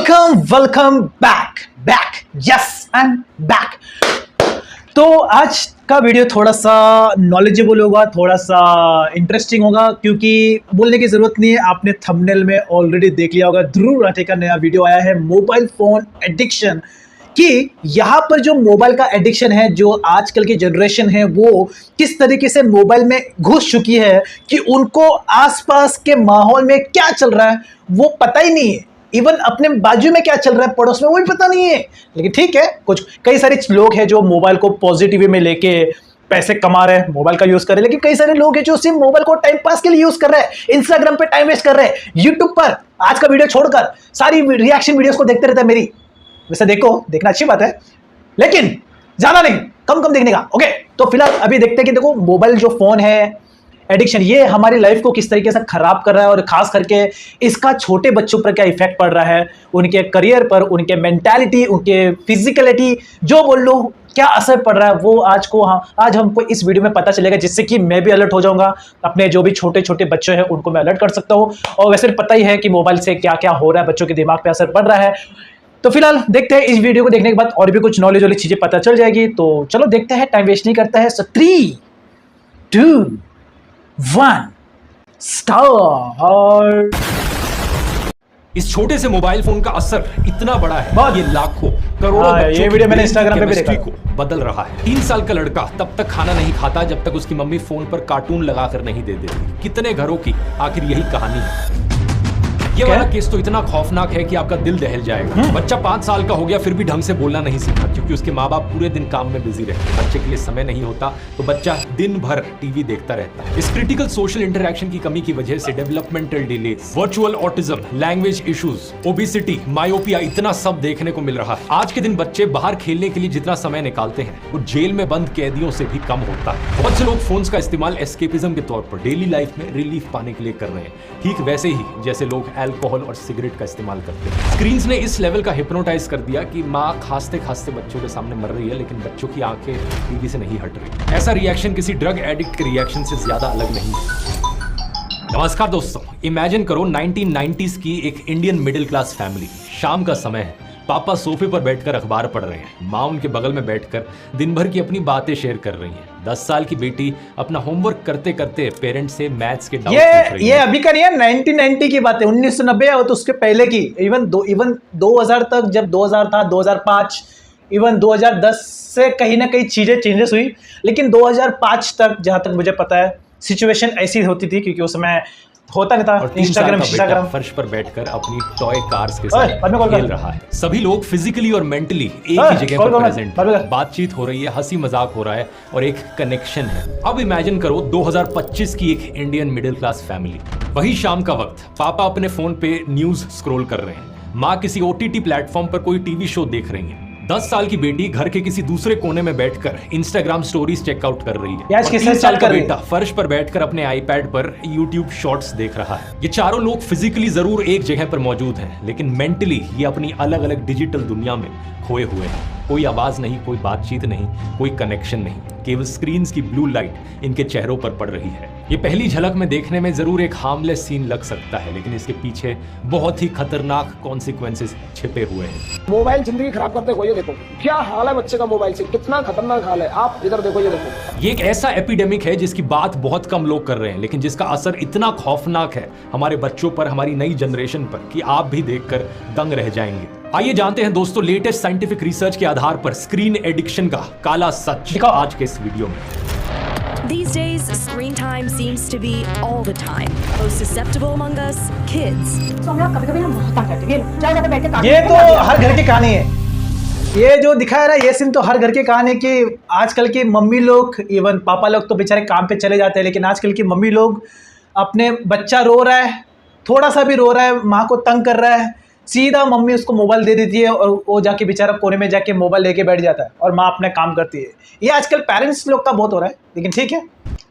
Welcome back yes I am back. तो आज का वीडियो थोड़ा सा नॉलेजेबल होगा, थोड़ा सा इंटरेस्टिंग होगा, क्योंकि बोलने की जरूरत नहीं है, आपने थंबनेल में ऑलरेडी देख लिया होगा। ध्रुव राठे का नया वीडियो आया है मोबाइल फोन एडिक्शन, कि यहाँ पर जो मोबाइल का एडिक्शन है, जो आजकल की जनरेशन है, वो किस तरीके से मोबाइल में घुस चुकी है कि उनको आसपास के माहौल में क्या चल रहा है वो पता ही नहीं है। इवन अपने बाजू में क्या चल रहा है पड़ोस में वो भी पता नहीं है। लेकिन ठीक है, कई सारे लोग हैं जो मोबाइल को पॉजिटिव में लेके पैसे कमा रहे हैं, मोबाइल का यूज कर रहे हैं। लेकिन कई सारे लोग हैं जो सिर्फ मोबाइल को टाइम पास के लिए यूज कर रहे हैं, इंस्टाग्राम पे टाइम वेस्ट कर रहे हैं, यूट्यूब पर आज का वीडियो छोड़कर सारी रिएक्शन वीडियोस को देखते रहते हैं मेरी। वैसे देखना अच्छी बात है, लेकिन ज्यादा नहीं, कम देखने का। ओके, तो फिलहाल अभी देखते हैं कि देखो मोबाइल जो फोन है एडिक्शन, ये हमारी लाइफ को किस तरीके से खराब कर रहा है, और खास करके इसका छोटे बच्चों पर क्या इफेक्ट पड़ रहा है, उनके करियर पर, उनके मेंटालिटी, उनके फिजिकलिटी, जो बोल लो क्या असर पड़ रहा है, वो आज हमको इस वीडियो में पता चलेगा, जिससे कि मैं भी अलर्ट हो जाऊंगा। अपने जो भी छोटे छोटे बच्चे हैं उनको मैं अलर्ट कर सकता हूँ। और वैसे पता ही है कि मोबाइल से क्या क्या हो रहा है, बच्चों के दिमाग पे असर पड़ रहा है। तो फिलहाल देखते हैं, इस वीडियो को देखने के बाद और भी कुछ नॉलेज वाली चीजें पता चल जाएगी। तो चलो देखते हैं, टाइम वेस्ट नहीं करता है। सो 3, 2, 1 स्टार्ट। इस छोटे से मोबाइल फोन का असर इतना बड़ा है, ये लाखों करोड़ों ये वीडियो मैंने इंस्टाग्राम पे भी देखा को बदल रहा है। 3 साल का लड़का तब तक खाना नहीं खाता जब तक उसकी मम्मी फोन पर कार्टून लगाकर नहीं दे देती। कितने घरों की आखिर यही कहानी है। ये वाला केस तो इतना खौफनाक है कि आपका दिल दहल जाएगा। बच्चा 5 साल का हो गया फिर भी ढंग से बोलना नहीं सीखा, क्योंकि उसके माँ बाप पूरे दिन काम में बिजी रहते हैं। बच्चे के लिए समय नहीं होता, तो बच्चा दिन भर टीवी देखता रहता है। इस क्रिटिकल सोशल इंटरेक्शन की कमी की वजह से developmental delay, virtual autism, language issues, obesity, myopia, इतना सब देखने को मिल रहा है। आज के दिन बच्चे बाहर खेलने के लिए जितना समय निकालते हैं वो जेल में बंद कैदियों से भी कम होता है। बहुत से लोग फोन्स का इस्तेमाल एस्केपिज्म के तौर पर डेली लाइफ में रिलीफ पाने के लिए कर रहे हैं, ठीक वैसे ही जैसे लोग अल्कोहल और सिगरेट का इस्तेमाल करते हैं। स्क्रीन्स ने इस लेवल का हिप्नोटाइज कर दिया कि माँ खांसते खांसते बच्चों के सामने मर रही है, लेकिन बच्चों की आंखें टीवी से नहीं हट रही। ऐसा रिएक्शन किसी ड्रग एडिक्ट के रिएक्शन से ज्यादा अलग नहीं है। नमस्कार दोस्तों, इमेजिन करो 1990s की एक इंडियन मिडिल क्लास फैमिली। शाम का समय है, पापा सोफे पर बैठकर अखबार पढ़ रहे हैं, माँ उनके बगल में बैठकर दिन भर की अपनी बातें शेयर कर रही हैं। 10 साल की बेटी अपना होमवर्क करते करते पेरेंट्स से मैथ्स के डाउट पूछ रही है। ये अभी का नहीं है, 1990 की बात है, 1990 है, तो उसके पहले की। इवन 2000 तक, जब 2000 था, 2005, इवन 2010 से कहीं ना कहीं चेंजेस हुई। लेकिन 2005 तक जहां तक मुझे पता है सिचुएशन ऐसी होती थी, क्योंकि उस समय होता नहीं था इंस्टाग्राम फर्श पर बैठकर अपनी टॉय कार्स के साथ खेल रहा है। सभी लोग फिजिकली और मेंटली एक ही जगह पर प्रेजेंट, बातचीत हो रही है, हंसी मजाक हो रहा है और एक कनेक्शन है। अब इमेजिन करो 2025 की एक इंडियन मिडिल क्लास फैमिली। वही शाम का वक्त, पापा अपने फोन पे न्यूज स्क्रॉल कर रहे हैं, माँ किसी OTT प्लेटफॉर्म पर कोई टीवी शो देख रही है। 10 साल की बेटी घर के किसी दूसरे कोने में बैठकर इंस्टाग्राम स्टोरीज चेकआउट कर रही है। 3 साल का बेटा फर्श पर बैठकर अपने आईपैड पर यूट्यूब शॉर्ट्स देख रहा है। ये चारों लोग फिजिकली जरूर एक जगह पर मौजूद हैं, लेकिन मेंटली ये अपनी अलग अलग डिजिटल दुनिया में खोए हुए हैं। कोई आवाज नहीं, कोई बातचीत नहीं, कोई कनेक्शन नहीं, केवल स्क्रीन्स की ब्लू लाइट इनके चेहरों पर पड़ रही है। ये पहली झलक में देखने में जरूर एक हार्मलेस सीन लग सकता है, लेकिन इसके पीछे बहुत ही खतरनाक कॉन्सिक्वेंसेस छिपे हुए हैं। मोबाइल जिंदगी खराब करते हुए, ये देखो क्या हाल है बच्चे का, मोबाइल से कितना खतरनाक हाल है। आप इधर देखो, ये देखो। ये एक ऐसा एपिडेमिक है जिसकी बात बहुत कम लोग कर रहे हैं, लेकिन जिसका असर इतना खौफनाक है हमारे बच्चों पर, हमारी नई जनरेशन पर, कि आप भी देखकर दंग रह जाएंगे। आइए जानते हैं दोस्तों लेटेस्ट साइंटिफिक रिसर्च के आधार पर स्क्रीन एडिक्शन का काला सच आज के इस वीडियो में। These days, screen time seems to be all the time. Most susceptible among us, kids. तो हम लोग कभी-कभी ना बहुत तंग करते हैं। जाओ जाके बैठ के काम। ये तो हर घर की कहानी है। ये जो दिखाया रहा है ये सीन तो हर घर की कहानी है, कि आजकल की मम्मी लोग, इवन पापा लोग तो बेचारे काम पे चले जाते हैं, लेकिन आजकल की मम्मी लोग अपने बच्चा रो रहा है, थोड़ा सा भी रो रहा है, माँ को तंग कर रहा है, सीधा मम्मी उसको मोबाइल दे देती है और वो जाके बेचारा कोने में जाके मोबाइल लेके बैठ जाता है और माँ अपने काम करती है। ये आजकल पेरेंट्स लोग का बहुत हो रहा है, लेकिन ठीक है,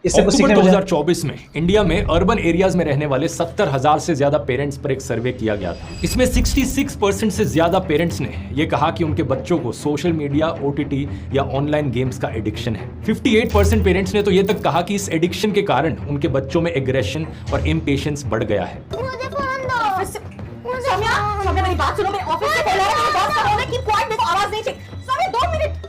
इससे कुछ सीखने को। 2024 में इंडिया में अर्बन एरियाज में रहने वाले 70,000 से ज्यादा पेरेंट्स पर एक सर्वे किया गया था। इसमें 66% से ज्यादा पेरेंट्स ने यह कहा कि उनके बच्चों को सोशल मीडिया, OTT या ऑनलाइन गेम्स का एडिक्शन है। 58% पेरेंट्स ने तो यह तक कहा कि इस एडिक्शन के कारण उनके बच्चों में एग्रेशन और इम्पेशेंस बढ़ गया है। बात सुनो, मैं ऑफिस से बोल रहा हूँ, बॉस का बोल रहा है कि क्वाइट, मेरे को आवाज नहीं चाहिए। Sir 2 minute.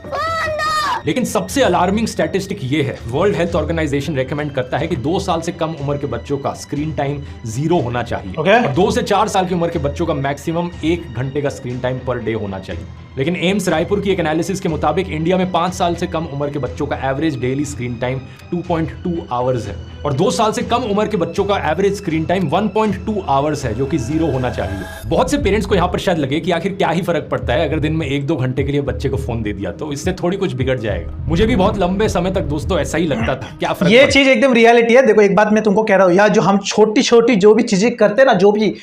लेकिन सबसे अलार्मिंग स्टैटिस्टिक ये है, वर्ल्ड हेल्थ ऑर्गेनाइजेशन रेकमेंड करता है कि 2 साल से कम उम्र के बच्चों का स्क्रीन टाइम 0 होना चाहिए। और 2 से 4 साल की उम्र के बच्चों का मैक्सिमम 1 घंटे का स्क्रीन टाइम पर डे होना चाहिए। लेकिन एम्स रायपुर की एक एनालिसिस के मुताबिक इंडिया में 5 साल से कम उम्र के बच्चों का average daily screen time 2.2 hours है और 2 साल से कम उम्र के बच्चों का एवरेज स्क्रीन टाइम 1.2 आवर्स है, जो कि 0 होना चाहिए। बहुत से पेरेंट्स को यहाँ पर शायद लगे कि आखिर क्या ही फर्क पड़ता है अगर दिन में 1-2 घंटे के लिए बच्चे को फोन दे दिया तो इससे थोड़ी कुछ बिगड़ जाएगा। मुझे भी बहुत लंबे समय तक दोस्तों ऐसा ही लगता था, क्या फर्क ये चीज एकदम रियलिटी है। देखो एक बात मैं तुमको कह रहा हूँ, यार जो हम छोटी छोटी जो भी चीजें करते हैं ना, जो भी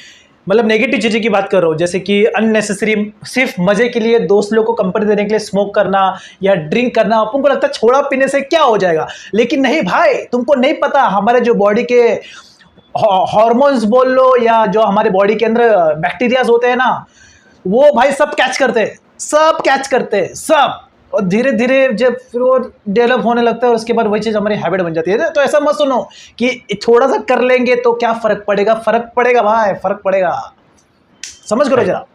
मतलब नेगेटिव चीज़ें की बात कर रहा हूँ, जैसे कि अननेसेसरी सिर्फ मजे के लिए दोस्त लोग को कंपनी देने के लिए स्मोक करना या ड्रिंक करना, अपन को लगता है छोड़ा पीने से क्या हो जाएगा, लेकिन नहीं भाई, तुमको नहीं पता हमारे जो बॉडी के हार्मोन्स बोल लो या जो हमारे बॉडी के अंदर बैक्टीरियाज होते हैं ना, वो भाई सब कैच करते हैं सब। और धीरे धीरे जब फिर वो डेवलप होने लगता है और उसके बाद वही चीज़ हमारी हैबिट बन जाती है। तो ऐसा मत सुनो कि थोड़ा सा कर लेंगे तो क्या फर्क पड़ेगा भाई, फर्क पड़ेगा, समझ करो जरा।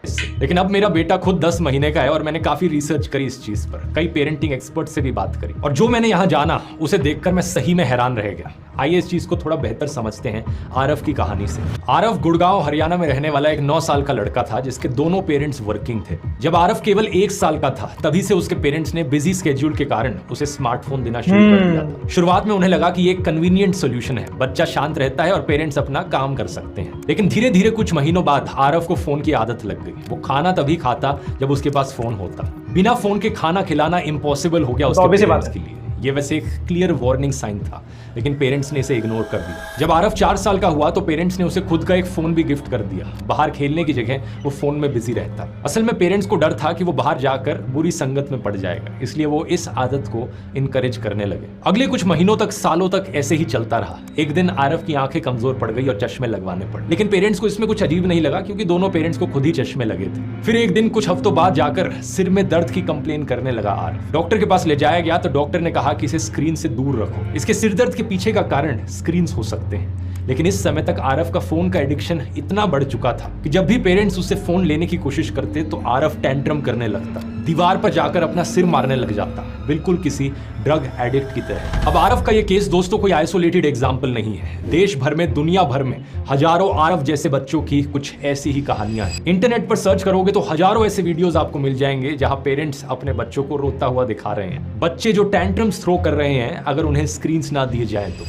लेकिन अब मेरा बेटा खुद 10 महीने का है और मैंने काफी रिसर्च करी इस चीज पर, कई पेरेंटिंग एक्सपर्ट से भी बात करी और जो मैंने यहाँ जाना उसे देखकर मैं सही में हैरान रह गया। आइए इस चीज को थोड़ा बेहतर समझते हैं आरव की कहानी से। आरव गुड़गांव हरियाणा में रहने वाला एक 9 साल का लड़का था जिसके दोनों पेरेंट्स वर्किंग थे। जब आरव केवल 1 साल का था तभी से उसके पेरेंट्स ने बिजी स्केड्यूल के कारण उसे स्मार्टफोन देना शुरू कर दिया था। शुरुआत में उन्हें लगा कि ये एक कन्वीनियंट सोल्यूशन है, बच्चा शांत रहता है और पेरेंट्स अपना काम कर सकते हैं। लेकिन धीरे धीरे कुछ महीनों बाद आरव को फोन की आदत लग गई। वो खाना तभी खाता जब उसके पास फोन होता। बिना फोन के खाना खिलाना इम्पॉसिबल हो गया उसके पेरेंट्स के लिए। ये वैसे एक क्लियर वार्निंग साइन था, लेकिन पेरेंट्स ने इसे इग्नोर कर दिया। जब आरव 4 साल का हुआ तो पेरेंट्स ने उसे खुद का एक फोन भी गिफ्ट कर दिया। बाहर खेलने की जगह वो फोन में बिजी रहता। असल में पेरेंट्स को डर था कि वो बाहर जाकर बुरी संगत में पड़ जाएगा, इसलिए वो इस आदत को इनकरेज करने लगे। अगले कुछ महीनों तक, सालों तक ऐसे ही चलता रहा। एक दिन आरव की आंखें कमजोर पड़ गई और चश्मे लगवाने पड़े, लेकिन पेरेंट्स को इसमें कुछ अजीब नहीं लगा क्योंकि दोनों पेरेंट्स को खुद ही चश्मे लगे थे। फिर एक दिन कुछ हफ्तों बाद जाकर सिर में दर्द की कंप्लेन करने लगा आरव। डॉक्टर के पास ले जाया गया तो डॉक्टर ने कहा कि इसे स्क्रीन से दूर रखो, इसके सिर दर्द के पीछे का कारण स्क्रीन हो सकते हैं। लेकिन इस समय तक आरव का फोन का एडिक्शन इतना बढ़ चुका था कि जब भी पेरेंट्स उससे फोन लेने की कोशिश करते तो आरव टेंट्रम करने लगता, दीवार पर जाकर अपना सिर मारने लग जाता, बिल्कुल किसी ड्रग एडिक्ट की तरह। अब आरव का ये केस दोस्तों कोई आइसोलेटेड एग्जाम्पल नहीं है। देश भर में, दुनिया भर में हजारों आरव जैसे बच्चों की कुछ ऐसी ही कहानियां हैं। इंटरनेट पर सर्च करोगे तो हजारों ऐसे वीडियोस आपको मिल जाएंगे जहां पेरेंट्स अपने बच्चों को रोता हुआ दिखा रहे हैं। बच्चे जो टेंट्रम्स थ्रो कर रहे हैं अगर उन्हें स्क्रीन ना दिए जाए तो।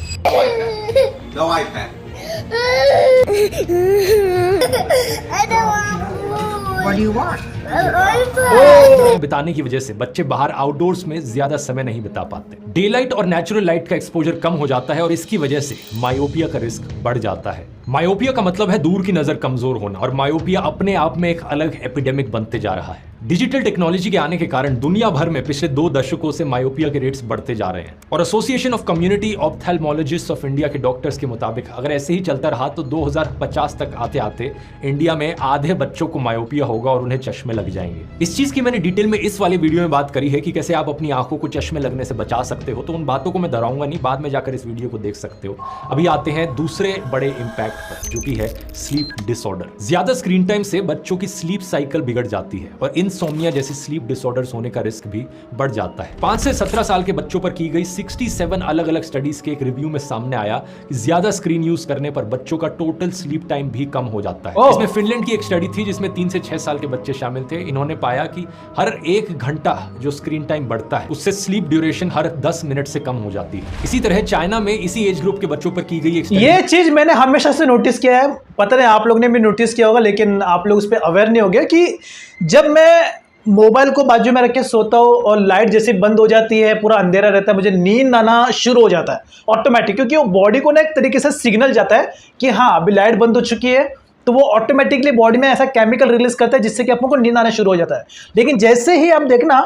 No iPad. I don't want food. What do you want? बिताने की वजह से बच्चे बाहर आउटडोर्स में ज्यादा समय नहीं बिता पाते। डे लाइट और नेचुरल लाइट का एक्सपोजर कम हो जाता है और इसकी वजह से मायोपिया का रिस्क बढ़ जाता है। मायोपिया का मतलब है दूर की नजर कमजोर होना और मायोपिया अपने आप में एक अलग एपिडेमिक बनते जा रहा है। डिजिटल टेक्नोलॉजी के आने के कारण दुनिया भर में पिछले 2 दशकों से मायोपिया के रेट्स बढ़ते जा रहे हैं और association of community ophthalmologists of India के डॉक्टर्स के मुताबिक अगर ऐसे ही चलता रहा तो 2050 तक आते आते इंडिया में आधे बच्चों को मायोपिया होगा और उन्हें चश्मे लग जाएंगे। इस चीज की मैंने डिटेल में इस वाले वीडियो में बात करी है कि कैसे आप अपनी आंखों को चश्मे लगने से बचा सकते हो, तो उन बातों को मैं दोहराऊंगा नहीं, बाद में जाकर इस वीडियो को देख सकते हो। अभी आते हैं दूसरे बड़े इंपैक्ट पर, जो कि है स्लीप डिसऑर्डर। ज्यादा स्क्रीन टाइम से बच्चों की स्लीप साइकिल बिगड़ जाती है और इंसोम्निया जैसे स्लीप डिसऑर्डर्स होने का रिस्क भी बढ़ जाता है। 5 से 17 साल के बच्चों पर की गई 67 अलग अलग स्टडीज के एक रिव्यू में सामने आया कि ज्यादा स्क्रीन यूज करने पर बच्चों का टोटल स्लीप टाइम भी कम हो जाता है। इसमें फिनलैंड की एक स्टडी थी जिसमें 3 से 6 साल के बच्चे शामिल थे। इन्होंने पाया कि हर 1 घंटा जो स्क्रीन टाइम बढ़ता है उससे स्लीप ड्यूरेशन हर 10 मिनट से कम हो जाती है। इसी तरह चाइना में इसी एज ग्रुप के बच्चों पर की गई एक स्टडी, ये चीज मैंने हमेशा से नोटिस किया है, पता नहीं आप लोग ने भी नोटिस किया होगा, लेकिन आप लोग उस पर अवेयर नहीं हो गया कि जब मैं मोबाइल को बाजू में रख के सोता हूँ और लाइट जैसे बंद हो जाती है, पूरा अंधेरा रहता है, मुझे नींद आना शुरू हो जाता है ऑटोमेटिक, क्योंकि वो बॉडी को ना एक तरीके से सिग्नल जाता है कि हाँ अभी लाइट बंद हो चुकी है, तो वो ऑटोमेटिकली बॉडी में ऐसा केमिकल रिलीज करता है जिससे कि आप लोगों को नींद आना शुरू हो जाता है। लेकिन जैसे ही आप देखना,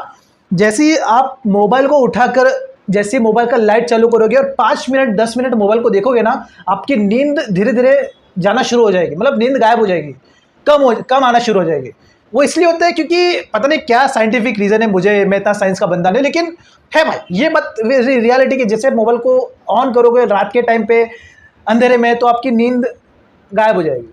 जैसे ही आप मोबाइल को उठाकर जैसे ही मोबाइल का लाइट चालू करोगे और 5 मिनट 10 मिनट मोबाइल को देखोगे ना, आपकी नींद धीरे धीरे जाना शुरू हो जाएगी, मतलब नींद गायब हो जाएगी, कम आना शुरू हो जाएगी। वो इसलिए होता है क्योंकि पता नहीं क्या साइंटिफिक रीज़न है, मैं इतना साइंस का बंदा नहीं, लेकिन है भाई ये बात रियलिटी की। जैसे मोबाइल को ऑन करोगे रात के टाइम पे अंधेरे में तो आपकी नींद गायब हो जाएगी।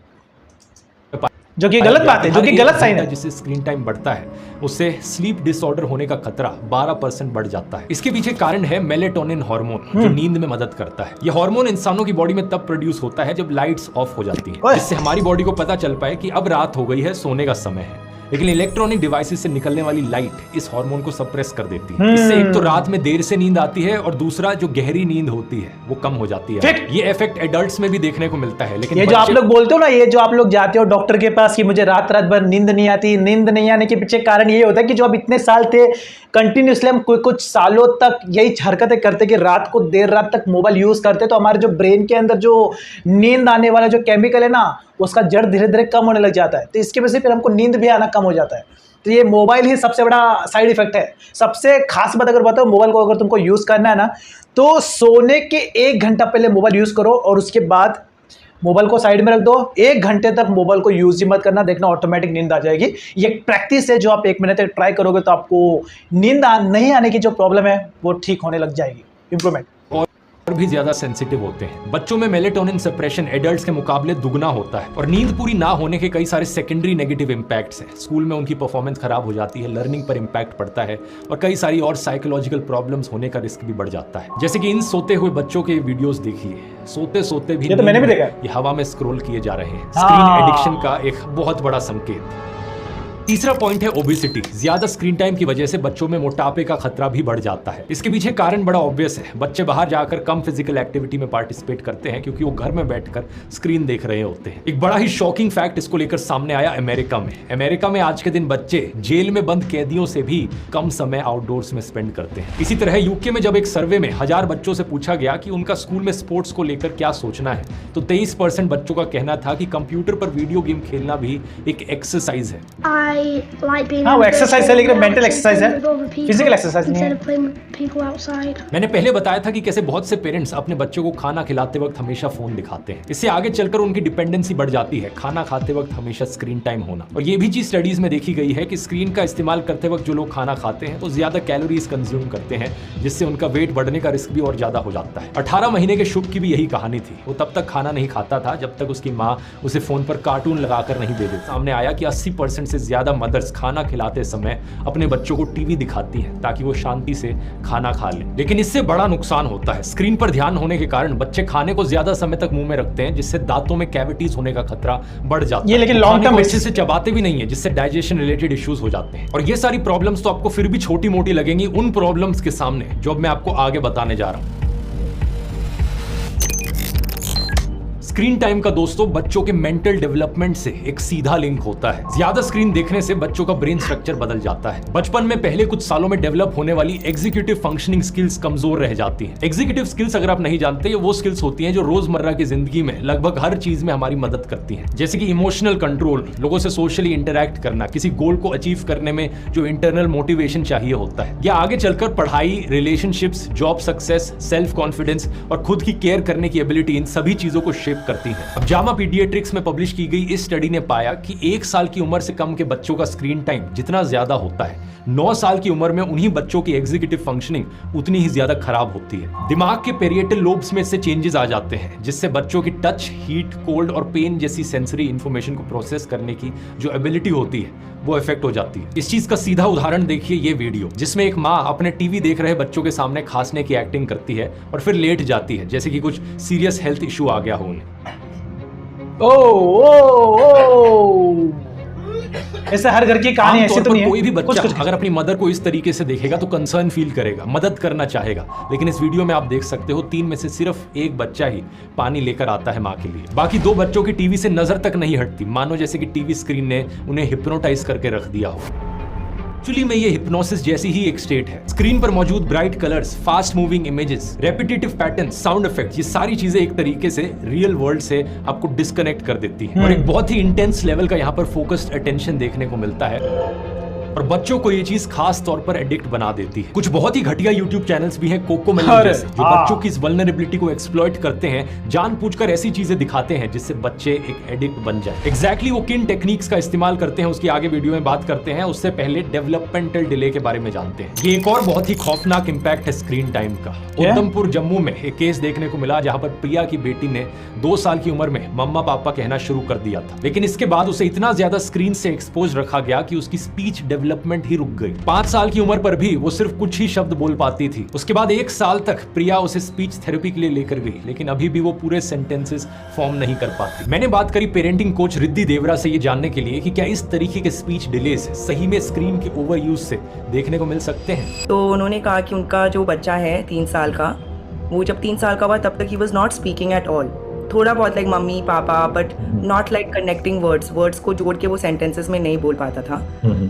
जो कि गलत बात है, जो कि गलत साइन है। जिससे स्क्रीन टाइम बढ़ता है उससे स्लीप डिसऑर्डर होने का खतरा 12% बढ़ जाता है। इसके पीछे कारण है मेलेटोनिन हार्मोन, जो नींद में मदद करता है। यह हार्मोन इंसानों की बॉडी में तब प्रोड्यूस होता है जब लाइट्स ऑफ हो जाती है, जिससे हमारी बॉडी को पता चल पाए कि अब रात हो गई है, सोने का समय है। लेकिन इलेक्ट्रॉनिक डिवाइसेस से निकलने वाली लाइट इस हार्मोन को सप्रेस कर देती है। इससे एक तो रात में देर से नींद आती है और दूसरा जो गहरी नींद होती है वो कम हो जाती है। ये इफेक्ट एडल्ट्स में भी देखने को मिलता है। लेकिन ये जो आप लोग बोलते हो ना, ये जो आप लोग जाते हो डॉक्टर के पास कि मुझे रात रात भर नींद नहीं आती, नींद नहीं आने के पीछे कारण ये होता है कि जो अब इतने साल थे कंटिन्यूसली हम कुछ सालों तक यही हरकतें करते कि रात को देर रात तक मोबाइल यूज करते, तो हमारे जो ब्रेन के अंदर जो नींद आने वाला जो केमिकल है ना, उसका जड़ धीरे धीरे कम होने लग जाता है। तो इसकी वजह से फिर हमको नींद भी आना कम हो जाता है। तो ये मोबाइल ही सबसे बड़ा साइड इफेक्ट है। सबसे खास बात अगर बताओ, मोबाइल को अगर तुमको यूज़ करना है ना, तो सोने के 1 घंटा पहले मोबाइल यूज़ करो और उसके बाद मोबाइल को साइड में रख दो। 1 घंटे तक मोबाइल को यूज ही मत करना, देखना ऑटोमेटिक नींद आ जाएगी। ये प्रैक्टिस है जो आप 1 महीने तक ट्राई करोगे तो आपको नींद नहीं आने की जो प्रॉब्लम है वो ठीक होने लग जाएगी, इंप्रूवमेंट। और भी ज्यादा सेंसिटिव होते हैं। बच्चों में मेलेटोनिन सप्रेशन एडल्ट्स के मुकाबले दुगना होता है और नींद पूरी ना होने के कई सारे सेकेंडरी नेगेटिव इंपैक्ट्स हैं। स्कूल में उनकी परफॉर्मेंस खराब हो जाती है, लर्निंग पर इंपैक्ट पड़ता है और कई सारी और साइकोलॉजिकल प्रॉब्लम्स होने का रिस्क भी बढ़ जाता है। जैसे कि इन सोते हुए बच्चों के वीडियोस देखिए, सोते सोते भी ये तो मैंने भी देखा, ये हवा में स्क्रॉल किए जा रहे हैं। स्क्रीन एडिक्शन का एक बहुत बड़ा संकेत। तीसरा पॉइंट है ओबेसिटी। ज्यादा स्क्रीन टाइम की वजह से बच्चों में मोटापे का खतरा भी बढ़ जाता है। इसके पीछे कारण बड़ा ऑब्वियस है। बच्चे बाहर जाकर कम फिजिकल एक्टिविटी में पार्टिसिपेट करते हैं क्योंकि वो घर में बैठकर स्क्रीन देख रहे होते हैं। एक बड़ा ही शॉकिंग फैक्ट इसको लेकर सामने आया अमेरिका में। अमेरिका में आज के दिन बच्चे जेल में बंद कैदियों से भी कम समय आउटडोर्स में स्पेंड करते हैं। इसी तरह यूके में जब एक सर्वे में 1000 बच्चों से पूछा गया कि उनका स्कूल में स्पोर्ट्स को लेकर क्या सोचना है, तो 23% बच्चों का कहना था कि कंप्यूटर पर वीडियो गेम खेलना भी एक एक्सरसाइज है। हाँ, वो एक्सरसाइज है लेकिन मेंटल एक्सरसाइज है, फिजिकल एक्सरसाइज नहीं है। मैंने पहले बताया था कि कैसे बहुत से पेरेंट्स अपने बच्चों को खाना खिलाते वक्त हमेशा फोन दिखाते हैं। इससे आगे चलकर उनकी डिपेंडेंसी बढ़ जाती है, खाना खाते वक्त हमेशा स्क्रीन टाइम होना। और ये भी चीज स्टडीज में देखी गई है कि स्क्रीन का इस्तेमाल करते वक्त जो लोग खाना खाते हैं तो ज्यादा कैलोरीज कंज्यूम करते हैं, जिससे उनका वेट बढ़ने का रिस्क भी और ज्यादा हो जाता है। 18 महीने के शुभ की भी यही कहानी थी। वो तब तक खाना नहीं खाता था जब तक उसकी माँ उसे फोन पर कार्टून लगाकर नहीं दे देती। सामने आया कि 80% से ज्यादा मदर्स खाना खिलाते समय अपने बच्चों को टीवी दिखाती हैं ताकि वो शांति से खाना खा लें। लेकिन इससे बड़ा नुकसान होता है। स्क्रीन पर ध्यान होने के कारण बच्चे खाने को ज्यादा समय तक मुंह में रखते हैं, जिससे दांतों में कैविटीज होने का खतरा बढ़ जाता है। ये लेकिन लॉन्ग टर्म अच्छे से चबाते भी नहीं है, जिससे डाइजेशन रिलेटेड इश्यूज हो जाते हैं। और ये सारी प्रॉब्लम्स तो आपको फिर भी छोटी मोटी लगेंगी उन प्रॉब्लम्स के सामने जो मैं आपको आगे बताने जा रहा हूं। स्क्रीन टाइम का दोस्तों बच्चों के मेंटल डेवलपमेंट से एक सीधा लिंक होता है। ज्यादा स्क्रीन देखने से बच्चों का ब्रेन स्ट्रक्चर बदल जाता है। बचपन में पहले कुछ सालों में डेवलप होने वाली एग्जीक्यूटिव फंक्शनिंग स्किल्स कमजोर रह जाती हैं। एग्जीक्यूटिव स्किल्स अगर आप नहीं जानते, ये वो स्किल्स होती हैं जो रोजमर्रा की जिंदगी में लगभग हर चीज में हमारी मदद करती हैं। जैसे कि इमोशनल कंट्रोल, लोगों से सोशली इंटरैक्ट करना, किसी गोल को अचीव करने में जो इंटरनल मोटिवेशन चाहिए होता है, या आगे चलकर पढ़ाई, relationships, job success, self confidence और खुद की केयर करने की एबिलिटी, इन सभी चीजों को शेप करती है। अब जामा पीडियाट्रिक्स में पब्लिश की गई इस स्टडी ने पाया कि 1 साल की उम्र से कम के बच्चों का स्क्रीन टाइम जितना ज्यादा होता है, 9 साल की उम्र में उन्हीं बच्चों की एग्जीक्यूटिव फंक्शनिंग उतनी ही ज्यादा खराब होती है। दिमाग के पेरिएटल लोब्स में से चेंजेस आ जाते हैं, जिससे बच्चों की टच, हीट, कोल्ड और पेन जैसी सेंसरी इंफॉर्मेशन को प्रोसेस करने की जो एबिलिटी होती है वो इफेक्ट हो जाती है। इस चीज का सीधा उदाहरण देखिए ये वीडियो, जिसमें एक माँ अपने टीवी देख रहे बच्चों के सामने खांसने की एक्टिंग करती है और फिर लेट जाती है, जैसे कि कुछ सीरियस हेल्थ इशू आ गया हो उन्हें। ऐसे हर घर की कहानी ऐसी तो नहीं है। कोई भी बच्चा अगर अपनी मदर को इस तरीके से देखेगा तो कंसर्न फील करेगा, मदद करना चाहेगा। लेकिन इस वीडियो में आप देख सकते हो 3 में से सिर्फ 1 बच्चा ही पानी लेकर आता है माँ के लिए। बाकी 2 बच्चों की टीवी से नजर तक नहीं हटती, मानो जैसे कि टीवी स्क्रीन ने उन्हें हिप्नोटाइज करके रख दिया हो। एक्चुअली में ये हिप्नोसिस जैसी ही एक स्टेट है। स्क्रीन पर मौजूद bright colours, fast moving images, repetitive patterns, sound effects, ये सारी चीजें एक तरीके से रियल वर्ल्ड से आपको डिस्कनेक्ट कर देती है और एक बहुत ही इंटेंस लेवल का यहाँ पर फोकस्ड अटेंशन देखने को मिलता है। और बच्चों को ये चीज खास तौर पर एडिक्ट बना देती है। कुछ बहुत ही घटिया यूट्यूब चैनल्स भी हैं कोकोमेलन अरे, जैसे, जो बच्चों की इस वल्नरेबिलिटी को एक्सप्लॉइट करते हैं, जानबूझकर ऐसी चीजें दिखाते हैं जिससे बच्चे एक एडिक्ट बन जाए। एग्जैक्टली वो किन टेक्निक्स का इस्तेमाल करते हैं उसकी आगे वीडियो में बात करते हैं। उससे पहले डेवलपमेंटल डिले के बारे में जानते हैं। ये एक और बहुत ही खौफनाक इंपैक्ट है स्क्रीन टाइम का। उधमपुर जम्मू में एक केस देखने को मिला जहां पर प्रिया की बेटी ने 2 साल की उम्र में मम्मा पापा कहना शुरू कर दिया था, लेकिन इसके बाद उसे इतना ज्यादा स्क्रीन से एक्सपोज रखा गया कि उसकी स्पीच डेवलपमेंट ही रुक गई। 5 साल की उम्र पर भी वो सिर्फ कुछ ही शब्द बोल पाती थी। उसके बाद 1 साल तक प्रिया उसे स्पीच थेरेपी के लिए लेकर गई, लेकिन अभी भी वो पूरे सेंटेंसेस फॉर्म नहीं कर पाती। मैंने बात करी पेरेंटिंग कोच रिद्धि देवरा से ये जानने के लिए कि क्या इस तरीके के स्पीच डिलेज सही में स्क्रीन के ओवर यूज से देखने को मिल सकते हैं। तो उन्होंने कहा कि उनका जो बच्चा है 3 साल का, वो जब 3 साल का हुआ तब तक he was not speaking at all. थोड़ा बहुत like mummy papa, but not like connecting words को जोड़ के वो सेंटेंसेस में नहीं बोल पाता था।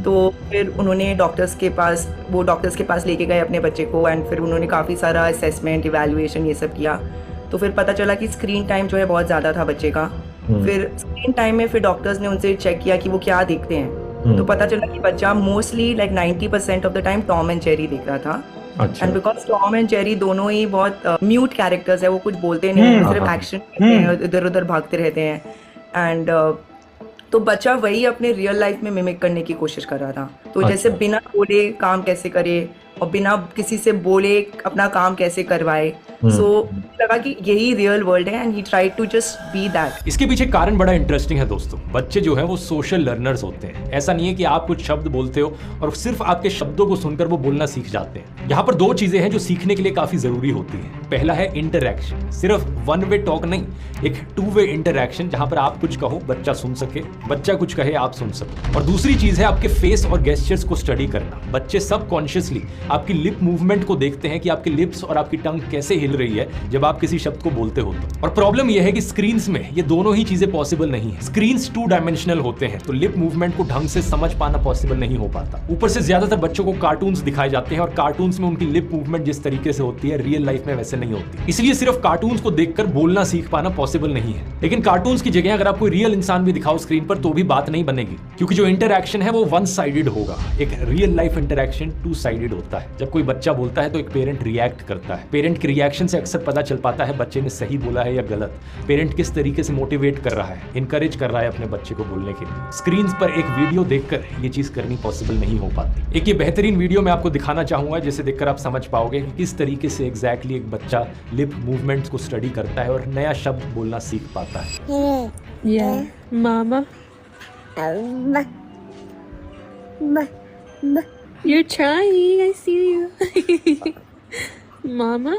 तो फिर उन्होंने डॉक्टर्स के पास लेके गए अपने बच्चे को, एंड फिर उन्होंने काफ़ी सारा असेसमेंट, इवैल्यूएशन ये सब किया। तो फिर पता चला कि स्क्रीन टाइम जो है बहुत ज़्यादा था बच्चे का। फिर स्क्रीन टाइम में फिर डॉक्टर्स ने उनसे चेक किया कि वो क्या देखते हैं। तो पता चला कि बच्चा mostly like 90% of the time Tom and Jerry देख रहा था। And because Tom and Jerry दोनों ही बहुत म्यूट कैरेक्टर्स है, वो कुछ बोलते नहीं है, सिर्फ एक्शन करते हैं, इधर उधर भागते रहते हैं। एंड तो बच्चा वही अपने रियल लाइफ में मिमिक करने की कोशिश कर रहा था। तो जैसे बिना बोले काम कैसे करे और बिना किसी से बोले अपना काम कैसे करवाए। सो लगा कि यही रियल वर्ल्ड है, and he tried to just be that. इसके पीछे कारण बड़ा इंटरेस्टिंग है दोस्तों। बच्चे जो है वो सोशल लर्नर्स होते हैं। ऐसा नहीं है कि आप कुछ शब्द बोलते हो और सिर्फ आपके शब्दों को सुनकर वो बोलना सीख जाते हैं। यहाँ पर 2 चीजें हैं जो सीखने के लिए काफी जरूरी होती है। पहला है इंटरैक्शन, सिर्फ 1 वे टॉक नहीं, एक 2 वे इंटरैक्शन जहां पर आप कुछ कहो बच्चा सुन सके, बच्चा कुछ कहे आप सुन सको। और दूसरी चीज है आपके फेस और गेस्चर्स को स्टडी करना। बच्चे सबकॉन्शियसली आपकी लिप मूवमेंट को देखते हैं कि आपके लिप्स और आपकी टंग कैसे हिल रही है जब आप किसी शब्द को बोलते हो तो। और प्रॉब्लम यह है कि स्क्रीन्स में ये दोनों ही चीजें पॉसिबल नहीं है। स्क्रीन्स 2 डायमेंशनल होते हैं, तो लिप मूवमेंट को ढंग से समझ पाना पॉसिबल नहीं हो पाता। ऊपर से ज्यादातर बच्चों को कार्टून्स दिखाए जाते हैं और कार्टून्स में उनकी लिप मूवमेंट जिस तरीके से होती है रियल लाइफ में वैसे नहीं होती। इसलिए सिर्फ कार्टून्स को देखकर बोलना सीख पाना पॉसिबल नहीं है। लेकिन कार्टून्स की जगह अगर आप कोई रियल इंसान भी दिखाओ स्क्रीन पर तो भी बात नहीं बनेगी, क्योंकि जो इंटरैक्शन है वो 1 साइडेड होगा। एक रियल लाइफ इंटरैक्शन 2 साइडेड होता है। जब कोई बच्चा बोलता है तो एक पेरेंट रिएक्ट करता है। पेरेंट के रिएक्शन से अक्सर पता चल पाता है बच्चे ने सही बोला है या गलत। पेरेंट किस तरीके से मोटिवेट कर रहा है, इनकरेज कर रहा है अपने बच्चे को बोलने के लिए। स्क्रीन पर एक वीडियो देखकर ये चीज करनी पॉसिबल नहीं हो पाती। एक ये बेहतरीन वीडियो मैं आपको दिखाना चाहूंगा जिसे देखकर आप समझ पाओगे कि किस तरीके से एग्जैक्टली एक बच्चा लिप मूवमेंट्स को स्टडी करता है और नया शब्द बोलना सीख पाता है। Mama, you're trying. I see you. Mama,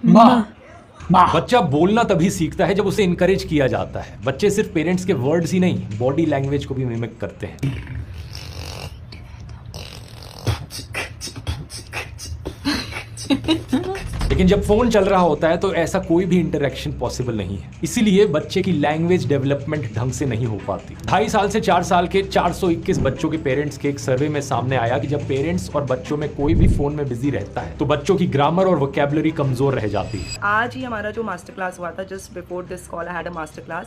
माँ। बच्चा बोलना तभी सीखता है जब उसे इनकरेज किया जाता है। बच्चे सिर्फ पेरेंट्स के वर्ड्स ही नहीं, बॉडी लैंग्वेज को भी मिमिक करते हैं। लेकिन जब फोन चल रहा होता है तो ऐसा कोई भी इंटरेक्शन पॉसिबल नहीं है। इसीलिए बच्चे की लैंग्वेज डेवलपमेंट ढंग से नहीं हो पाती। 2.5 साल से 4 साल के 421 बच्चों के पेरेंट्स के एक सर्वे में सामने आया कि जब पेरेंट्स और बच्चों में कोई भी फोन में बिजी रहता है तो बच्चों की ग्रामर और वोकैबुलरी कमजोर रह जाती है। आज ही हमारा जो मास्टर क्लास हुआ था, just before this call I had a master class.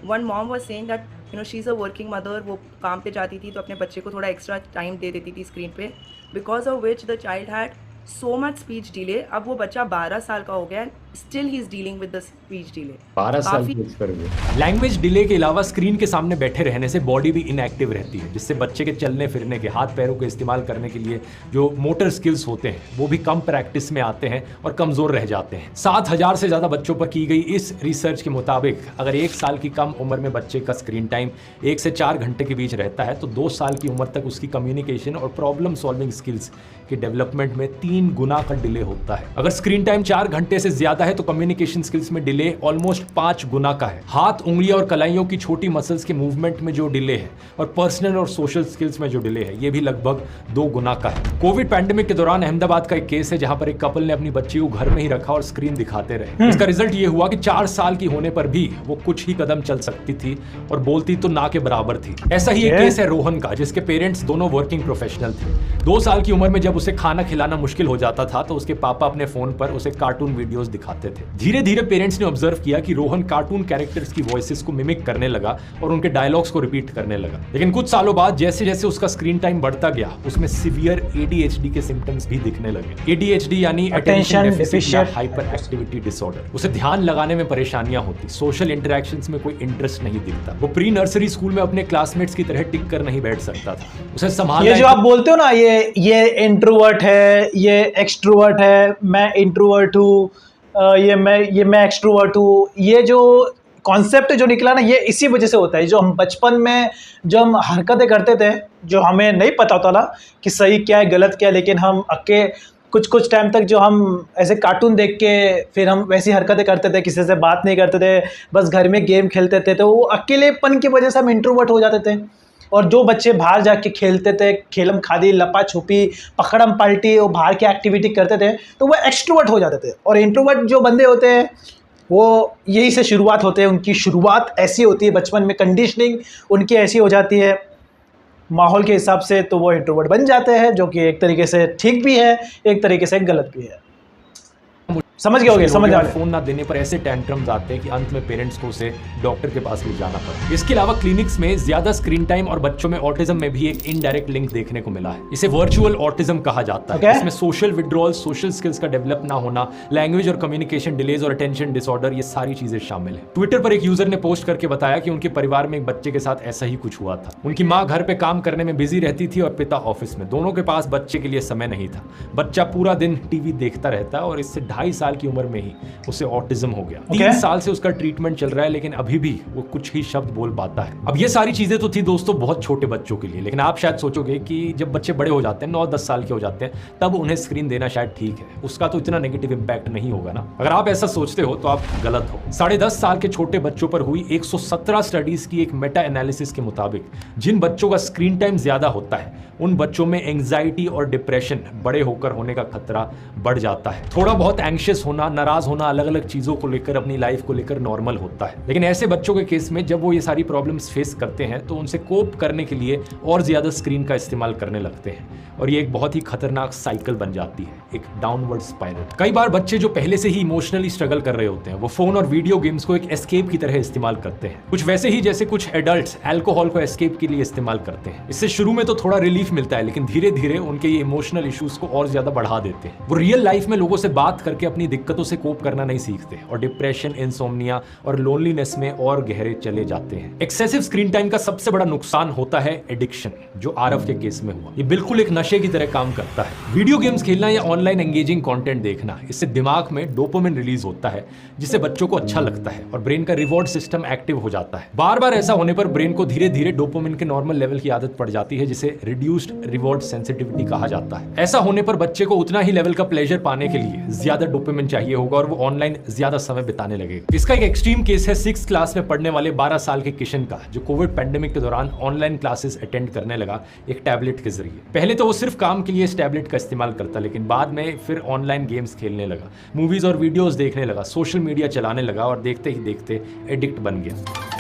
One mom was saying that she is a working mother. वो काम पे जाती थी तो अपने बच्चे को थोड़ा एक्स्ट्रा टाइम दे देती थी स्क्रीन पे, because of which the child had so much speech delay। अब वो बच्चा 12 साल का हो गया, still he is dealing with the speech delay. 12 साल की उम्र में लैंग्वेज डिले के अलावा स्क्रीन के सामने बैठे रहने से बॉडी भी इनएक्टिव रहती है, जिससे बच्चे के चलने फिरने के, हाथ पैरों के इस्तेमाल करने के लिए जो मोटर स्किल्स होते हैं वो भी कम प्रैक्टिस में आते हैं और कमजोर रह जाते हैं। 7000 से ज्यादा बच्चों पर की गई इस रिसर्च के मुताबिक अगर 1 साल की कम उम्र में बच्चे का स्क्रीन टाइम 1 से 4 घंटे के बीच रहता है तो 2 साल की उम्र तक उसकी कम्युनिकेशन और प्रॉब्लम सॉल्विंग स्किल्स के डेवलपमेंट में 3 गुना का डिले होता है। अगर स्क्रीन टाइम 4 घंटे से ज्यादा है तो कम्युनिकेशन स्किल्स में डिले ऑलमोस्ट 5 गुना का है। हाथ, उंगलियां और कलाइयों की छोटी मसल्स के मूवमेंट में जो डिले है और पर्सनल और सोशल स्किल्स में जो डिले है ये भी लगभग 2 गुना का है। कोविड पैंडेमिक के दौरान अहमदाबाद का एक केस है जहां पर एक कपल ने अपनी बच्ची को घर में ही रखा और स्क्रीन दिखाते रहे। इसका रिजल्ट ये हुआ कि 4 साल की होने पर भी वो कुछ ही कदम चल सकती थी और बोलती तो ना के बराबर थी। ऐसा ही एक केस है रोहन का, जिसके पेरेंट्स दोनों वर्किंग प्रोफेशनल थे। 2 साल की उम्र में जब उसे खाना खिलाना मुश्किल हो जाता था तो उसके पापा अपने फोन पर उसे कार्टून वीडियोस दिखा दिखाते थे। धीरे धीरे पेरेंट्स ने ऑब्जर्व किया कि रोहन कार्टून कैरेक्टर्स की वॉइसेस को मिमिक करने लगा और उनके डायलॉग्स को रिपीट करने लगा। लेकिन कुछ सालों बाद जैसे जैसे उसका स्क्रीन टाइम बढ़ता गया, उसमें सीवियर ADHD के सिम्टम्स भी दिखने लगे। ADHD यानी attention deficit hyper activity disorder. उसे ध्यान लगाने में परेशानियां होती, सोशल इंटरेक्शंस में कोई इंटरेस्ट नहीं दिखता, वो प्री नर्सरी स्कूल में अपने क्लासमेट्स की तरह टिक कर नहीं बैठ सकता था। उसे संभालना, ये जो आप बोलते हो ना, ये इंट्रोवर्ट है, ये एक्सट्रोवर्ट है, मैं इंट्रोवर्ट हूँ, ये मैं एक्सट्रोवर्ट हूँ, ये जो कॉन्सेप्ट जो निकला ना, ये इसी वजह से होता है। जो हम बचपन में जो हम हरकतें करते थे, जो हमें नहीं पता होता था कि सही क्या है गलत क्या है, लेकिन हम कुछ टाइम तक जो हम ऐसे कार्टून देख के फिर हम वैसी हरकतें करते थे, किसी से बात नहीं करते थे, बस घर में गेम खेलते थे, तो वो अकेलेपन की वजह से हम इंट्रोवर्ट हो जाते थे। और जो बच्चे बाहर जाके खेलते थे, खेलम खादी, लपा छुपी, पकड़म पलटी, वो बाहर की एक्टिविटी करते थे, तो वो एक्सट्रोवर्ट हो जाते थे। और इंट्रोवर्ट जो बंदे होते हैं वो यही से शुरुआत होते हैं, उनकी शुरुआत ऐसी होती है बचपन में, कंडीशनिंग उनकी ऐसी हो जाती है माहौल के हिसाब से, तो वो इंट्रोवर्ट बन जाते हैं, जो कि एक तरीके से ठीक भी है, एक तरीके से गलत भी है। समझ गए होगे, समझ आ गए। फोन ना देने पर ऐसे टेंट्रम्स आते हैं कि अंत में पेरेंट्स को उसे डॉक्टर के पास ले जाना पड़ा। इसके अलावा क्लिनिक्स में ज्यादा स्क्रीन टाइम और बच्चों में ऑटिज्म में भी एक इनडायरेक्ट लिंक देखने को मिला है। इसे वर्चुअल ऑटिज्म कहा जाता है। इसमें सोशल विड्रॉल, सोशल स्किल्स का डेवलप ना होना, लैंग्वेज और कम्युनिकेशन डिलेज और अटेंशन डिसऑर्डर, ये सारी चीजें शामिल है। ट्विटर पर एक यूजर ने पोस्ट करके बताया कि उनके परिवार में एक बच्चे के साथ ऐसा ही कुछ हुआ था। उनकी माँ घर पे काम करने में बिजी रहती थी और पिता ऑफिस में। दोनों के पास बच्चे के लिए समय नहीं था। बच्चा पूरा दिन टीवी देखता रहता और इससे 2.5 साल की उम्र में ही उसे ऑटिज्म हो गया। 3 साल से उसका ट्रीटमेंट चल रहा है, लेकिन अभी भी वो कुछ ही शब्द बोल पाता है। अब ये सारी चीजें तो थी दोस्तों बहुत छोटे बच्चों के लिए, लेकिन आप शायद सोचोगे कि जब बच्चे बड़े हो जाते हैं, 9-10 साल के हो जाते हैं, तब उन्हें स्क्रीन देना शायद ठीक है, उसका तो इतना नेगेटिव इंपैक्ट नहीं होगा ना। अगर आप ऐसा सोचते हो तो आप गलत हो। 10.5 साल के छोटे बच्चों पर हुई 117 स्टडीज की एक मेटा एनालिसिस के मुताबिक जिन बच्चों का स्क्रीन टाइम ज्यादा होता है, उन बच्चों में एंजाइटी और डिप्रेशन बड़े होकर होने का खतरा बढ़ जाता है। थोड़ा बहुत एंग्शियस होना, नाराज होना, अलग अलग चीजों को लेकर, अपनी लाइफ को लेकर नॉर्मल होता है। लेकिन ऐसे बच्चों के केस में जब वो ये सारी प्रॉब्लम्स फेस करते हैं तो उनसे कोप करने के लिए और ज्यादा स्क्रीन का इस्तेमाल करने लगते हैं, और ये एक बहुत ही खतरनाक साइकिल बन जाती है, एक डाउनवर्ड स्पाइरल। कई बार बच्चे जो पहले से ही इमोशनली स्ट्रगल कर रहे होते हैं, वो फोन और वीडियो गेम्स को एक एस्केप की तरह इस्तेमाल करते हैं, कुछ वैसे ही जैसे कुछ एडल्ट्स अल्कोहल को एस्केप के लिए इस्तेमाल करते हैं। इससे शुरू में तो थोड़ा रिलीफ मिलता है, लेकिन धीरे धीरे उनके ये इमोशनल इश्यूज को और ज्यादा बढ़ा देते हैं। वो रियल लाइफ में लोगों से बात करके अपनी दिक्कतों से कोप करना नहीं सीखते और डिप्रेशन, इंसोम्निया और लोनलीनेस में और गहरे चले जाते हैं। एक्सेसिव स्क्रीन टाइम का सबसे बड़ा नुकसान होता है एडिक्शन, जो आरव के केस में हुआ। ये बिल्कुल एक नशे की तरह काम करता है। वीडियो गेम्स खेलना या ऑनलाइन एंगेजिंग कंटेंट देखना, इससे दिमाग में डोपामिन रिलीज होता है, जिससे बच्चों को अच्छा लगता है और ब्रेन का रिवॉर्ड सिस्टम एक्टिव हो जाता है। बार बार ऐसा होने पर ब्रेन को धीरे धीरे डोपामिन के नॉर्मल लेवल की आदत पड़ जाती है, जिसे रिड्यूस्ड रिवॉर्ड सेंसिटिविटी कहा जाता है। ऐसा होने पर बच्चे को उतना ही लेवल का प्लेजर पाने के लिए ज्यादा डोपामिन चाहिए होगा और वो ऑनलाइन ज्यादा समय बिताने लगेगा। इसका एक एक्सट्रीम केस है 6th क्लास में पढ़ने वाले 12 साल के किशन का, जो कोविड पैंडेमिक के दौरान ऑनलाइन क्लासेस अटेंड करने लगा एक टैबलेट के जरिए। पहले तो वो सिर्फ काम के लिए इस टैबलेट का इस्तेमाल करता, लेकिन बाद में फिर ऑनलाइन गेम्स खेलने लगा, मूवीज और वीडियोस देखने लगा, सोशल मीडिया चलाने लगा और देखते ही देखते एडिक्ट बन गया।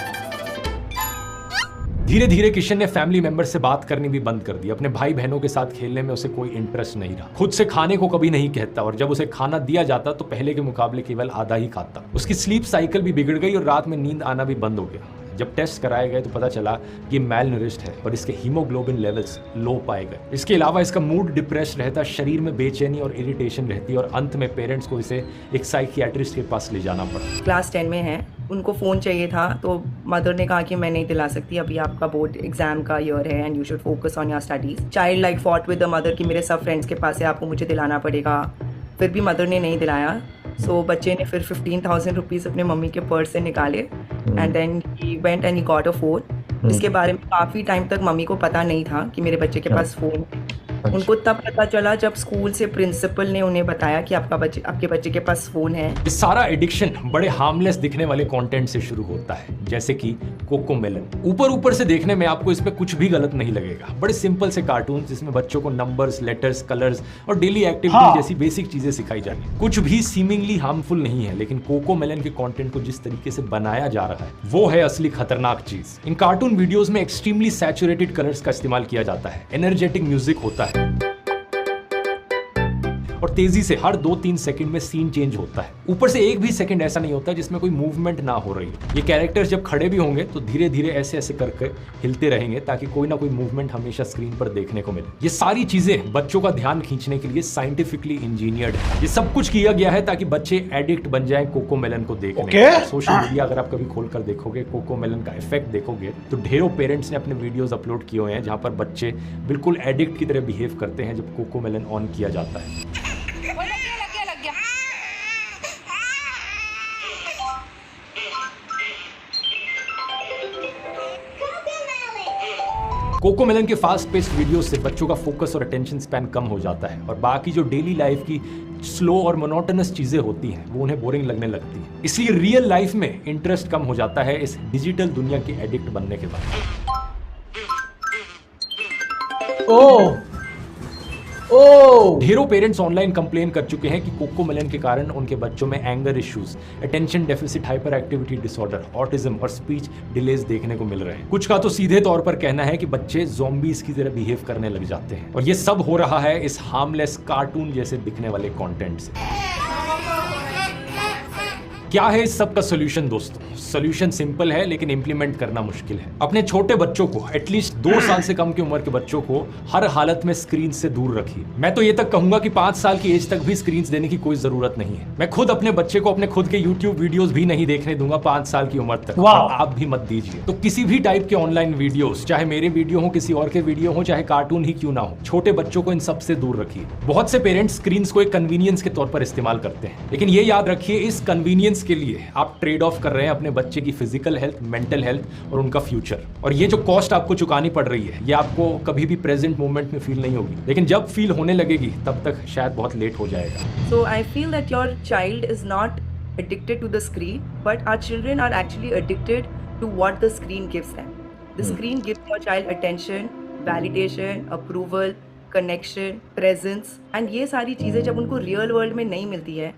धीरे धीरे किशन ने फैमिली मेंबर से बात करनी भी बंद कर दी। अपने भाई बहनों के साथ खेलने में उसे कोई इंटरेस्ट नहीं रहा। खुद से खाने को कभी नहीं कहता और जब उसे खाना दिया जाता तो पहले के मुकाबले केवल आधा ही खाता। उसकी स्लीप साइकिल भी बिगड़ गई और रात में नींद आना भी बंद हो गया। जब टेस्ट कराए गए तो पता चला कि मैल नरिश्ड है और इसके हीमोग्लोबिन लेवल्स लो पाए गए। इसके अलावा इसका मूड डिप्रेस्ड रहता, शरीर में बेचैनी और इरिटेशन रहती और अंत में पेरेंट्स को इसे एक साइकियाट्रिस्ट के पास ले जाना पड़ा। क्लास 10 में है, उनको फ़ोन चाहिए था, तो मदर ने कहा कि मैं नहीं दिला सकती, अभी आपका बोर्ड एग्जाम का ईयर है and you should focus on your studies. Child like fought with the mother कि मेरे सब फ्रेंड्स के पास है, आपको मुझे दिलाना पड़ेगा। फिर भी मदर ने नहीं दिलाया। सो बच्चे ने फिर 15,000 रुपीज़ अपने मम्मी के पर्स से निकाले and then he went and he got a phone. इसके बारे में काफ़ी टाइम तक मम्मी को पता नहीं था कि मेरे बच्चे के पास फ़ोन है। उनको तब पता चला जब स्कूल से प्रिंसिपल ने उन्हें बताया कि आपके बच्चे के पास फ़ोन है। ये सारा एडिक्शन बड़े हार्मलेस दिखने वाले कंटेंट से शुरू होता है, जैसे कि कोकोमेलन। ऊपर से देखने में आपको इसमें कुछ भी गलत नहीं लगेगा। बड़े सिंपल से कार्टून जिसमें बच्चों को नंबर्स, लेटर्स, कलर्स और डेली एक्टिविटी जैसी बेसिक चीजें सिखाई जाएंगी। कुछ भी सीमिंगली हार्मफुल नहीं है, लेकिन कोकोमेलन के कंटेंट को जिस तरीके से बनाया जा रहा है वो है असली खतरनाक चीज। इन कार्टून वीडियोस में एक्सट्रीमली सैचुरेटेड कलर्स का इस्तेमाल किया जाता है, एनर्जेटिक म्यूजिक होता है और तेजी से हर 2-3 सेकंड में सीन चेंज होता है। ऊपर से एक भी सेकंड ऐसा नहीं होता जिसमें कोई मूवमेंट ना हो रही है। ये कैरेक्टर्स जब खड़े भी होंगे तो धीरे धीरे ऐसे ऐसे करके हिलते रहेंगे ताकि कोई ना कोई मूवमेंट हमेशा स्क्रीन पर देखने को मिले। ये सारी चीजें बच्चों का ध्यान खींचने के लिए साइंटिफिकली इंजीनियर्ड है। ये सब कुछ किया गया है ताकि बच्चे एडिक्ट बन जाएं कोकोमेलन को देखने। सोशल मीडिया अगर आप कभी खोलकर देखोगे, कोकोमेलन का इफेक्ट देखोगे तो ढेरों पेरेंट्स ने अपने वीडियोस अपलोड किए हुए हैं जहां पर बच्चे बिल्कुल एडिक्ट की तरह बिहेव करते हैं जब कोकोमेलन ऑन किया जाता है। कोकोमेलन के फास्ट पेस्ड वीडियो से बच्चों का फोकस और अटेंशन स्पैन कम हो जाता है और बाकी जो डेली लाइफ की स्लो और मोनोटोनस चीजें होती हैं वो उन्हें बोरिंग लगने लगती हैं। इसलिए रियल लाइफ में इंटरेस्ट कम हो जाता है इस डिजिटल दुनिया के एडिक्ट बनने के बाद। ढेरों पेरेंट्स ऑनलाइन कंप्लेन कर चुके हैं कि कोकोमेलन के कारण उनके बच्चों में anger issues, attention deficit hyper activity disorder, autism और स्पीच डिलेज देखने को मिल रहे हैं। कुछ का तो सीधे तौर पर कहना है कि बच्चे ज़ॉम्बीज की तरह बिहेव करने लग जाते हैं और ये सब हो रहा है इस हार्मलेस कार्टून जैसे दिखने वाले कंटेंट से। क्या है इस सब का सोल्यूशन दोस्तों? सोल्यूशन सिंपल है लेकिन इंप्लीमेंट करना मुश्किल है। अपने छोटे बच्चों को, एटलीस्ट 2 साल से कम की उम्र के बच्चों को हर हालत में स्क्रीन से दूर रखिए। मैं तो ये तक कहूंगा कि 5 साल की एज तक भी स्क्रीन देने की कोई जरूरत नहीं है। मैं खुद अपने बच्चे को अपने खुद के YouTube वीडियोस भी नहीं देखने दूंगा 5 साल की उम्र तक। आप भी मत दीजिए। तो किसी भी टाइप के ऑनलाइन वीडियोस, चाहे मेरे वीडियो हो, किसी और के वीडियो हो, चाहे कार्टून ही क्यों ना हो, छोटे बच्चों को इन सब से दूर रखिए। बहुत से पेरेंट्स स्क्रीन को एक कन्वीनियंस के तौर पर इस्तेमाल करते हैं, लेकिन ये याद रखिए इस कन्वीनियंस के लिए आप ट्रेड ऑफ कर रहे हैं अपने बच्चे की फिजिकल हेल्थ, मेंटल हेल्थ और उनका फ्यूचर। और ये जो कॉस्ट आपको चुकानी पड़ रही है ये आपको कभी भी प्रेजेंट मोमेंट में फील नहीं होगी, लेकिन जब फील होने लगेगी तब तक शायद बहुत लेट हो जाएगा। So I feel that your child is not addicted to the screen, but our children are actually addicted to what the screen gives them. The screen gives your child attention, validation, approval, connection, presence, and ये सारी चीज़ें जब उनको real world में नहीं मिलती है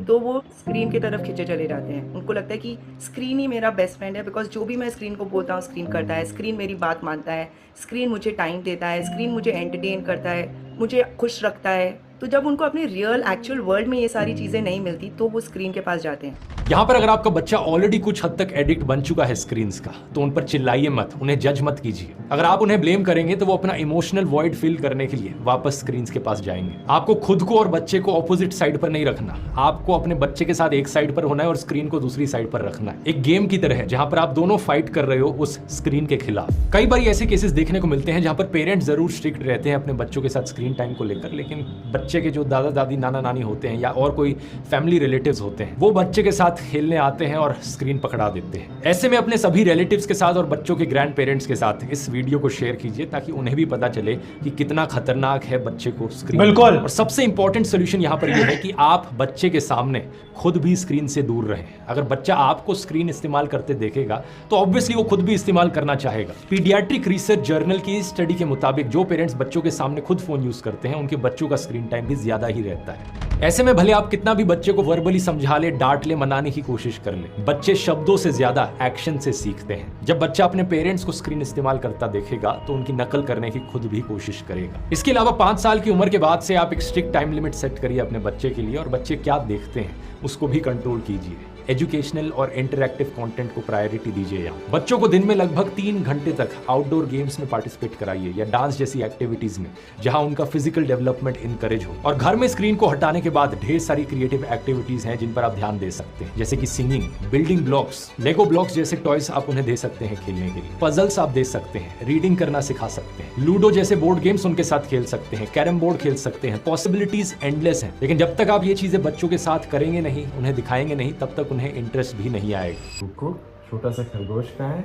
तो वो स्क्रीन की तरफ खींचे चले जाते हैं। उनको लगता है कि स्क्रीन ही मेरा बेस्ट फ्रेंड है, बिकॉज जो भी मैं स्क्रीन को बोलता हूँ स्क्रीन करता है, स्क्रीन मेरी बात मानता है, स्क्रीन मुझे टाइम देता है, स्क्रीन मुझे एंटरटेन करता है, मुझे खुश रखता है। तो जब उनको अपने रियल एक्चुअल वर्ल्ड में ये सारी चीज़ें नहीं मिलती तो वो स्क्रीन के पास जाते हैं। यहाँ पर अगर आपका बच्चा ऑलरेडी कुछ हद तक एडिक्ट बन चुका है स्क्रीन्स का तो उन पर चिल्लाइए मत, उन्हें जज मत कीजिए। अगर आप उन्हें ब्लेम करेंगे तो वो अपना इमोशनल वॉइड फील करने के लिए वापस स्क्रीन्स के पास जाएंगे। आपको खुद को और बच्चे को ऑपोजिट साइड पर नहीं रखना, आपको अपने बच्चे के साथ एक साइड पर होना है और स्क्रीन को दूसरी साइड पर रखना है। एक गेम की तरह है जहां पर आप दोनों फाइट कर रहे हो उस स्क्रीन के खिलाफ। कई बार ऐसे केसेस देखने को मिलते हैं जहां पर पेरेंट्स जरूर स्ट्रिक्ट रहते हैं अपने बच्चों के साथ स्क्रीन टाइम को लेकर, लेकिन बच्चे के जो दादा दादी, नाना नानी होते हैं या और कोई फैमिली रिलेटिव्स होते हैं वो बच्चे के साथ खेलने आते हैं और स्क्रीन पकड़ा देते हैं। ऐसे में अपने सभी रिलेटिव्स के साथ और बच्चों के ग्रैंड पेरेंट्स के साथ इस वीडियो को शेयर कीजिए ताकि उन्हें भी पता चले कि कितना खतरनाक है बच्चे को स्क्रीन। बिल्कुल। और सबसे इंपॉर्टेंट सोल्यूशन यहाँ पर यह है कि आप बच्चे के सामने खुद भी स्क्रीन से दूर रहें। अगर बच्चा आपको स्क्रीन इस्तेमाल करते देखेगा तो ऑब्वियसली वो खुद भी इस्तेमाल करना चाहेगा। पीडियाट्रिक रिसर्च जर्नल की स्टडी के मुताबिक जो पेरेंट्स बच्चों के सामने खुद फोन यूज करते हैं उनके बच्चों का स्क्रीन टाइम भी ज्यादा ही रहता है। ऐसे में भले आप कितना भी बच्चे को वर्बली समझा ले, डांट ले, मनाने की कोशिश कर ले, बच्चे शब्दों से ज्यादा एक्शन से सीखते हैं। जब बच्चा अपने पेरेंट्स को स्क्रीन इस्तेमाल करता देखेगा तो उनकी नकल करने की खुद भी कोशिश करेगा। इसके अलावा 5 साल की उम्र के बाद से आप एक स्ट्रिक्ट टाइम लिमिट सेट करिए अपने बच्चे के लिए और बच्चे क्या देखते हैं उसको भी कंट्रोल कीजिए। एजुकेशनल और इंटरैक्टिव कंटेंट को प्रायोरिटी दीजिए। यहाँ बच्चों को दिन में लगभग 3 घंटे तक आउटडोर गेम्स में पार्टिसिपेट कराइए या डांस जैसी एक्टिविटीज में जहां उनका फिजिकल डेवलपमेंट इनकरेज हो। और घर में स्क्रीन को हटाने के बाद ढेर सारी क्रिएटिव एक्टिविटीज हैं जिन पर आप ध्यान दे सकते हैं, जैसे कि सिंगिंग, बिल्डिंग ब्लॉक्स, लेगो ब्लॉक्स जैसे टॉयज आप उन्हें दे सकते हैं खेलने के लिए, पजल्स आप दे सकते हैं, रीडिंग करना सिखा सकते हैं, लूडो जैसे बोर्ड गेम्स उनके साथ खेल सकते हैं, कैरम बोर्ड खेल सकते हैं। पॉसिबिलिटीज एंडलेस हैं, लेकिन जब तक आप ये चीजें बच्चों के साथ करेंगे नहीं, उन्हें दिखाएंगे नहीं, तब तक उन्हें इंटरेस्ट भी नहीं आएगा। रुको, छोटा सा खरगोश का है।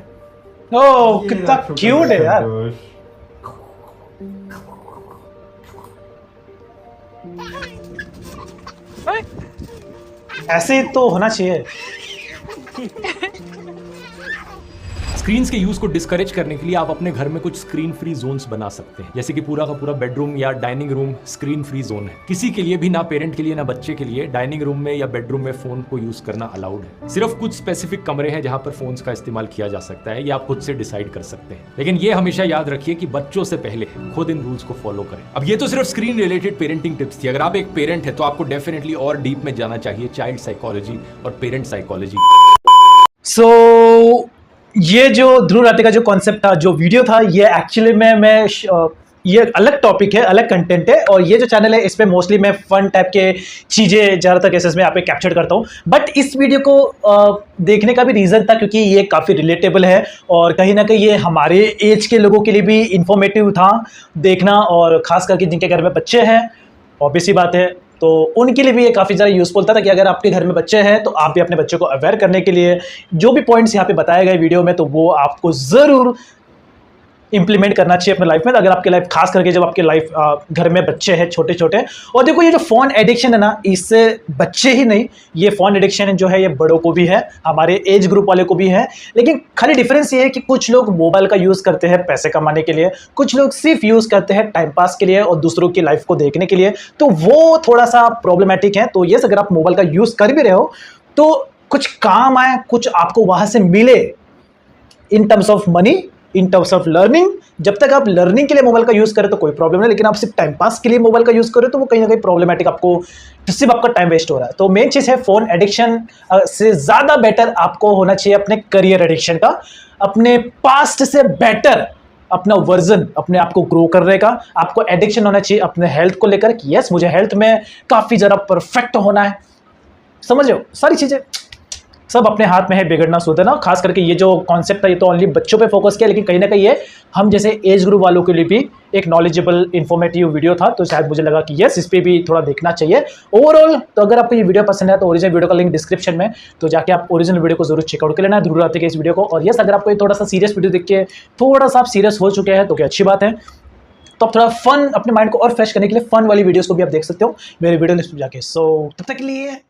ओह कितना क्यूट है यार। ऐसे तो होना चाहिए। स्क्रीन के यूज को डिस्करेज करने के लिए आप अपने घर में कुछ स्क्रीन फ्री जोन्स बना सकते हैं, जैसे कि पूरा का पूरा बेडरूम या dining room screen free zone है। किसी के लिए भी, ना पेरेंट के लिए ना बच्चे के लिए, डाइनिंग रूम में या बेडरूम में फोन को यूज करना अलाउड है। सिर्फ कुछ स्पेसिफिक कमरे हैं जहां पर फोन्स का इस्तेमाल किया जा सकता है, ये आप खुद से डिसाइड कर सकते हैं। लेकिन ये हमेशा याद रखिए कि बच्चों से पहले खुद इन रूल्स को फॉलो करें। अब ये तो सिर्फ स्क्रीन रिलेटेड पेरेंटिंग टिप्स थी। अगर आप एक पेरेंट है तो आपको डेफिनेटली और डीप में जाना चाहिए चाइल्ड साइकोलॉजी और पेरेंट साइकोलॉजी। सो ये जो ध्रुव राठी का जो कॉन्सेप्ट था, जो वीडियो था, ये एक्चुअली मैं ये अलग टॉपिक है, अलग कंटेंट है, और ये जो चैनल है इस पे मोस्टली मैं फन टाइप के चीज़ें ज़्यादातर केसेस में यहाँ पे कैप्चर करता हूँ। बट इस वीडियो को देखने का भी रीज़न था क्योंकि ये काफ़ी रिलेटेबल है और कहीं ना कहीं ये हमारे एज के लोगों के लिए भी इंफॉर्मेटिव था देखना, और ख़ास करके जिनके घर में बच्चे हैं, ऑब्वियस ही बात है, तो उनके लिए भी ये काफ़ी ज़्यादा यूज़फुल था कि अगर आपके घर में बच्चे हैं तो आप भी अपने बच्चों को अवेयर करने के लिए जो भी पॉइंट्स यहाँ पे बताए गए वीडियो में, तो वो आपको ज़रूर इंप्लीमेंट करना चाहिए अपने लाइफ में। अगर आपके लाइफ, खास करके जब आपके लाइफ घर में बच्चे हैं छोटे छोटे। और देखो ये जो फ़ोन एडिक्शन है ना, इससे बच्चे ही नहीं, ये फ़ोन एडिक्शन जो है ये बड़ों को भी है, हमारे एज ग्रुप वाले को भी है। लेकिन खाली डिफरेंस ये है कि कुछ लोग मोबाइल का यूज़ करते हैं पैसे कमाने के लिए, कुछ लोग सिर्फ यूज़ करते हैं टाइम पास के लिए और दूसरों की लाइफ को देखने के लिए, तो वो थोड़ा सा प्रॉब्लमेटिक है। तो ये अगर आप मोबाइल का यूज़ कर भी रहे हो तो कुछ काम आए, कुछ आपको वहाँ से मिले in terms of money, in terms of learning. जब तक आप लर्निंग के लिए मोबाइल का यूज़ करें तो कोई प्रॉब्लम नहीं, लेकिन आप सिर्फ टाइम पास के लिए मोबाइल का यूज़ करें तो वो कहीं ना कहीं प्रॉब्लमेटिक, आपको सिर्फ आपका टाइम वेस्ट हो रहा है। तो मेन चीज़ है फ़ोन एडिक्शन से ज़्यादा बेटर आपको होना चाहिए अपने करियर एडिक्शन का, अपने पास्ट से बेटर अपना वर्जन अपने आप को ग्रो करने का। आपको एडिक्शन होना चाहिए अपने हेल्थ को लेकर कि यस मुझे हेल्थ में काफ़ी ज़्यादा परफेक्ट होना है। समझ लो, सारी चीज़ें सब अपने हाथ में है, बिगड़ना सुधरना। खास करके ये जो कॉन्सेप्ट है ये तो ओनली बच्चों पे फोकस किया, लेकिन कहीं ना कहीं ये हम जैसे एज ग्रुप वालों के लिए भी एक नॉलेजेबल इन्फॉर्मेटिव वीडियो था, तो शायद मुझे लगा कि यस इस पे भी थोड़ा देखना चाहिए ओवरऑल। तो अगर आपको ये वीडियो पसंद है तो ओरिजिनल वीडियो का लिंक डिस्क्रिप्शन में, तो जाके आप ओरिजिनल वीडियो को जरूर चेकआउट कर लेना ध्रुव राठी के इस वीडियो को। और यस अगर आपको ये थोड़ा सा सीरियस वीडियो देख के थोड़ा सा आप सीरियस हो चुके हैं तो क्या अच्छी बात है, तो आप थोड़ा फन अपने माइंड को और फ्रेश करने के लिए फन वाली वीडियोस को भी आप देख सकते हो मेरे वीडियो लिस्ट में जाके। सो तब तक के लिए